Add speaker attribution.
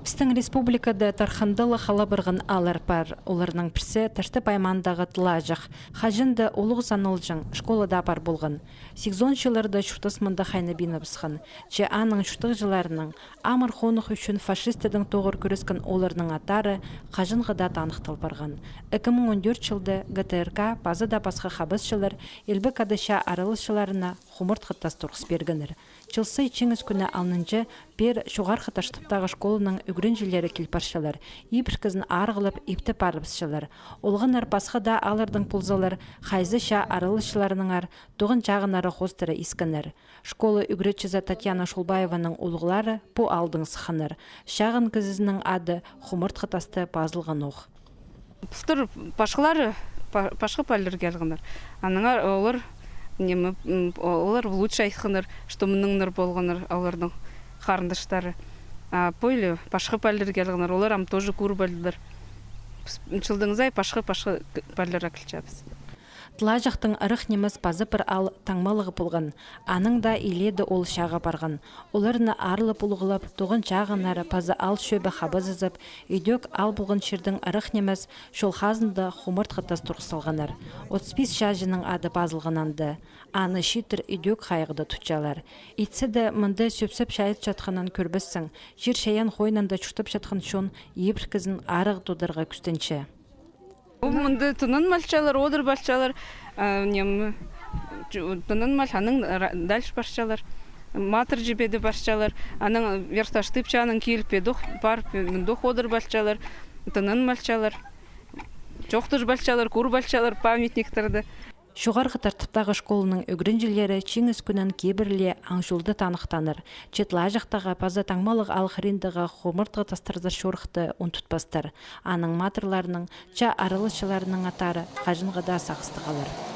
Speaker 1: Біздің республикада тархандылы халабырғын алар бар. Оларның пірсі ташты паймандағы тылажық. Хажынды олығы санылжың школада бар болған. 80 жыларда шутысмында хайнабины бісқан. Че аның шутық жыларының амыр қонық үшін фашистідің тоғыр көріскен оларның атары хажынғыда танықтал барған. 2014 жылды ГТРК базыда басқа хабысшылар елбі кадыша арылышыларына хумырт қыттас тұрғыс бергінір. Чылсы ичіңіз күні алнынчы бер шуғар қыташтықтағы школының үгірін жилері келпаршылар, епіркізін арғылып, епті парыбысшылар. Олғын арпасқа да алырдың пұлзалар, хайзы ша арылышыларының ар, тұғын жағынары қостыры искінір. Школы үгіретчізі Татьяна Шулбаеваның олғылары бұ алдың сықыныр. Шағын кізізінің ады хумырт қытасты базылған оқ.
Speaker 2: Пұстыр пашқылары, пашқы пәлдер келгінір. Аныңар олар олар лучше айтқаныр, что мұныңныр болғаныр олардың қарындаштары. Пойлы пашқы пәлдер келгінір, олар ам тоже күр бәлдер. Чылдыңызай пашқы пәлдер әкілчәбіз.
Speaker 1: Тыла жақтың ырық неміз базы бір ал таңмалығы болған. Аның да иледі ол шаға барған. Оларына арлы бұлғылап, тұғын жағынары пазы ал шөбі хабызызып, үйдек ал бұлғын шердің ырық неміз шол хазында хумырт қытас тұрқсалғанар. 35 шажының ады базылғананды. Аны шитір үйдек қайғыды тұтчалар. Итсі де мұнды сөпсіп шайыт жатқанан көрбіссің. Жер шаян қойнанда чүктіп жатқан шон ебір кізін арық додарға күстенші.
Speaker 2: Мұнды тұнын малчалар, одыр балчалар, тұнын мал, аның дальш барчалар, матыр жебеді барчалар, аның версташтыпча, аның келпеді бар, мұндық одыр балчалар, тұнын малчалар, жоқтыр балчалар, күр балчалар, памятниктарды.
Speaker 1: Шуғарғы тартыптағы школының үгірін жилері чеңіз күнін кебірле аңшылды танықтаныр. Четла жақтаға паза таңмалық алғырындыға хомыртғы тастырды шорықты ұнтұтпастыр. Аның матырларының, ча арылышыларының атары қажынғыда сақысты қалыр.